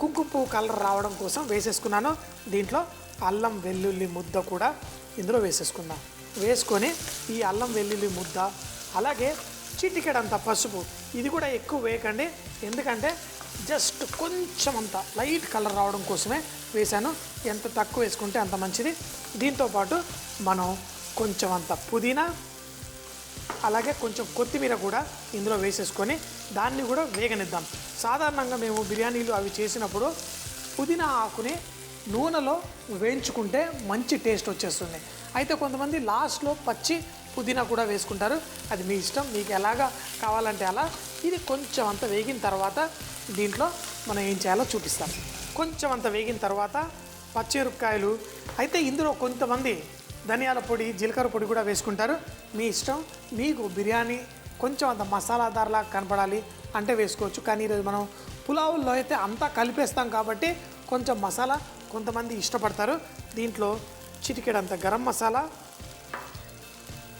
కుంకుమ పువ్వు కలర్ రావడం కోసం వేసేసుకున్నాను. దీంట్లో అల్లం వెల్లుల్లి ముద్ద కూడా ఇందులో వేసేసుకుందాం. వేసుకొని ఈ అల్లం వెల్లుల్లి ముద్ద అలాగే చిటికెడంత పసుపు, ఇది కూడా ఎక్కువ వేయకండి, ఎందుకంటే జస్ట్ కొంచెం అంత లైట్ కలర్ రావడం కోసమే వేసాను. ఎంత తక్కువ వేసుకుంటే అంత మంచిది. దీంతోపాటు మనం కొంచెం అంత పుదీనా అలాగే కొంచెం కొత్తిమీర కూడా ఇందులో వేసేసుకొని దాన్ని కూడా వేగనిద్దాం. సాధారణంగా మేము బిర్యానీలు అవి చేసినప్పుడు పుదీనా ఆకుని నూనెలో వేయించుకుంటే మంచి టేస్ట్ వచ్చేస్తుంది. అయితే కొంతమంది లాస్ట్లో పచ్చి పుదీనా కూడా వేసుకుంటారు, అది మీ ఇష్టం, మీకు ఎలాగా కావాలంటే అలా. ఇది కొంచెం అంత వేగిన తర్వాత దీంట్లో మనం ఏం చేయాలో చూపిస్తాం. కొంచెం అంత వేగిన తర్వాత పచ్చిమిరపకాయలు, అయితే ఇందులో కొంతమంది ధనియాల పొడి జీలకర్ర పొడి కూడా వేసుకుంటారు, మీ ఇష్టం. మీకు బిర్యానీ కొంచెం అంత మసాలాదార్లా కనపడాలి అంటే వేసుకోవచ్చు. కానీ ఈరోజు మనం పులావుల్లో అయితే అంతా కలిపేస్తాం కాబట్టి కొంచెం మసాలా కొంతమంది ఇష్టపడతారు. దీంట్లో చిటికెడంత గరం మసాలా,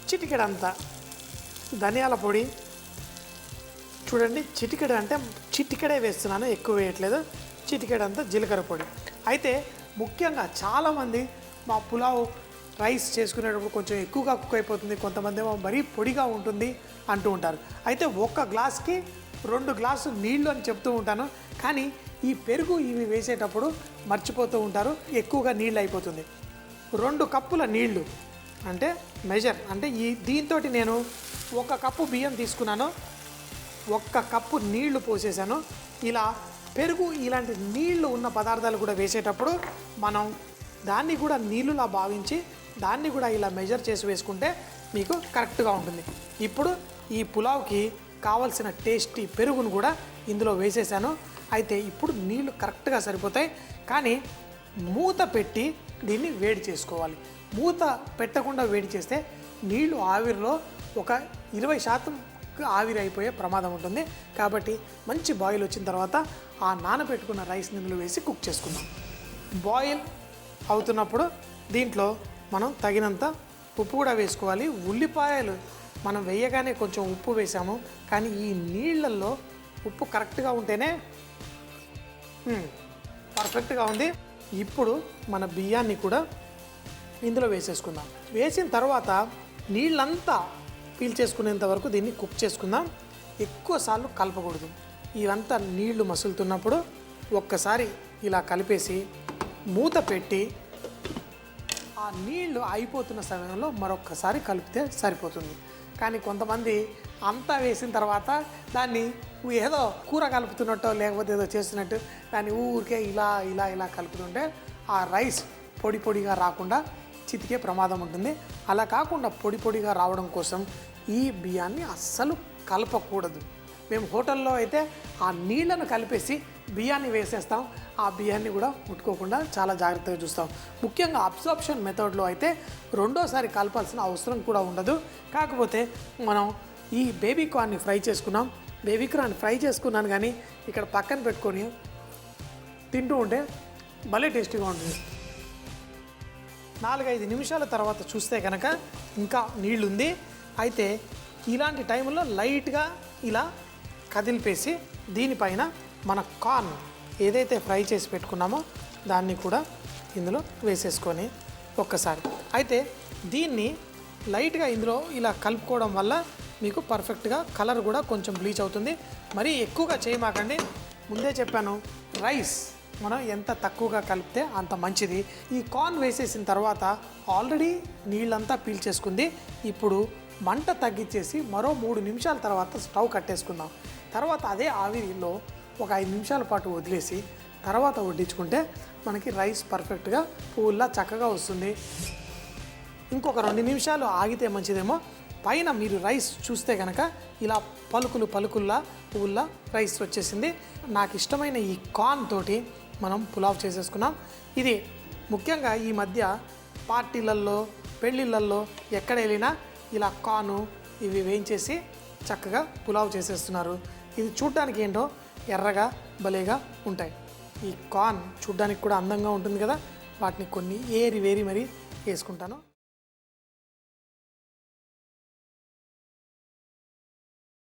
చిటికెడంత ధనియాల పొడి, చూడండి చిటికెడ అంటే చిటికెడే వేస్తున్నాను, ఎక్కువ వేయట్లేదు. చిటికెడంత జీలకర్ర పొడి. అయితే ముఖ్యంగా చాలామంది మా పులావ్ రైస్ చేసుకునేటప్పుడు కొంచెం ఎక్కువగా కుక్ అయిపోతుంది, కొంతమంది ఏమో మరీ పొడిగా ఉంటుంది అంటూ ఉంటారు. అయితే ఒక్క గ్లాస్కి 2 గ్లాసులు నీళ్ళు అని చెప్తూ ఉంటాను, కానీ ఈ పెరుగు ఇవి వేసేటప్పుడు మర్చిపోతూ ఉంటారు, ఎక్కువగా నీళ్ళు అయిపోతుంది. 2 కప్పుల నీళ్లు అంటే మెజర్ అంటే దీంతో నేను 1 కప్పు బియ్యం తీసుకున్నాను, 1 కప్పు నీళ్లు పోసేసాను. ఇలా పెరుగు ఇలాంటి నీళ్లు ఉన్న పదార్థాలు కూడా వేసేటప్పుడు మనం దాన్ని కూడా నీళ్ళులా భావించి దాన్ని కూడా ఇలా మెజర్ చేసి వేసుకుంటే మీకు కరెక్ట్గా ఉంటుంది. ఇప్పుడు ఈ పులావ్కి కావలసిన టేస్టీ పెరుగును కూడా ఇందులో వేసేసాను. అయితే ఇప్పుడు నీళ్లు కరెక్ట్గా సరిపోతాయి, కానీ మూత పెట్టి దీన్ని వేడి చేసుకోవాలి. మూత పెట్టకుండా వేడి చేస్తే నీళ్లు ఆవిరిలో ఒక 20% ఆవిరి అయిపోయే ప్రమాదం ఉంటుంది. కాబట్టి మంచి బాయిల్ వచ్చిన తర్వాత ఆ నానబెట్టుకున్న రైస్ ఇందులో వేసి కుక్ చేసుకుందాం. బాయిల్ అవుతున్నప్పుడు దీంట్లో మనం తగినంత ఉప్పు కూడా వేసుకోవాలి. ఉల్లిపాయలు మనం వేయగానే కొంచెం ఉప్పు వేసాము, కానీ ఈ నీళ్ళల్లో ఉప్పు కరెక్ట్గా ఉంటేనే పర్ఫెక్ట్గా ఉంది. ఇప్పుడు మన బియ్యాన్ని కూడా ఇందులో వేసేసుకుందాం. వేసిన తర్వాత నీళ్ళంతా పీల్చేసుకునేంత వరకు దీన్ని కుక్ చేసుకుందాం. ఎక్కువసార్లు కలపకూడదు. ఇవంతా నీళ్లు మసులుతున్నప్పుడు ఒక్కసారి ఇలా కలిపేసి మూత పెట్టి ఆ నీళ్లు అయిపోతున్న సమయంలో మరొక్కసారి కలిపితే సరిపోతుంది. కానీ కొంతమంది అంతా వేసిన తర్వాత దాన్ని ఏదో కూర కలుపుతున్నట్టో లేకపోతే ఏదో చేస్తున్నట్టు దాన్ని ఊరికే ఇలా ఇలా ఇలా కలుపుతుంటే ఆ రైస్ పొడి పొడిగా రాకుండా చితికే ప్రమాదం ఉంటుంది. అలా కాకుండా పొడి పొడిగా రావడం కోసం ఈ బియ్యాన్ని అస్సలు కలపకూడదు. మేము హోటల్లో అయితే ఆ నీళ్లను కలిపేసి బియ్యాన్ని వేసేస్తాం, ఆ బియ్యాన్ని కూడా ముట్టుకోకుండా చాలా జాగ్రత్తగా చూస్తాం. ముఖ్యంగా అబ్సార్ప్షన్ మెథడ్లో అయితే రెండోసారి కలపాల్సిన అవసరం కూడా ఉండదు. కాకపోతే మనం ఈ బేబీ కార్న్ని ఫ్రై చేసుకున్నాం, బేబీ కార్న్ ఫ్రై చేసుకున్నాను, కానీ ఇక్కడ పక్కన పెట్టుకొని తింటూ ఉంటే భలే టేస్టీగా ఉంటుంది. 4-5 నిమిషాల తర్వాత చూస్తే కనుక ఇంకా నీళ్ళు ఉంది. అయితే ఇలాంటి టైంలో లైట్గా ఇలా కదిలిపేసి దీనిపైన మన కార్న్ ఏదైతే ఫ్రై చేసి పెట్టుకున్నామో దాన్ని కూడా ఇందులో వేసేసుకొని ఒక్కసారి అయితే దీన్ని లైట్గా ఇందులో ఇలా కలుపుకోవడం వల్ల మీకు పర్ఫెక్ట్గా కలర్ కూడా కొంచెం బ్లీచ్ అవుతుంది. మరీ ఎక్కువగా చేయమాకండి, ముందే చెప్పాను, రైస్ మనం ఎంత తక్కువగా కలిపితే అంత మంచిది. ఈ కార్న్ వేసేసిన తర్వాత ఆల్రెడీ నీళ్ళంతా పీల్చేసుకుంది. ఇప్పుడు మంట తగ్గించేసి మరో 3 నిమిషాల తర్వాత స్టవ్ కట్టేసుకుందాం. తర్వాత అదే ఆవిరిలో ఒక 5 నిమిషాల పాటు వదిలేసి తర్వాత వడ్డించుకుంటే మనకి రైస్ పర్ఫెక్ట్గా పువ్వుల్లా చక్కగా వస్తుంది. ఇంకొక 2 నిమిషాలు ఆగితే మంచిదేమో. పైన మీరు రైస్ చూస్తే కనుక ఇలా పలుకుల్లా పువ్వుల్లా రైస్ వచ్చేసింది. నాకు ఇష్టమైన ఈ కార్న్ తోటి మనం పులావ్ చేసేసుకున్నాం. ఇది ముఖ్యంగా ఈ మధ్య పార్టీలల్లో పెళ్ళిళ్ళల్లో ఎక్కడ వెళ్ళినా ఇలా కార్ను ఇవి వేయించేసి చక్కగా పులావ్ చేసేస్తున్నారు. ఇది చూడ్డానికి ఏంటో ఎర్రగా భలేగా ఉంటాయి. ఈ కార్న్ చూడ్డానికి కూడా అందంగా ఉంటుంది కదా, వాటిని కొన్ని ఏరి వేరి మరీ వేసుకుంటాను.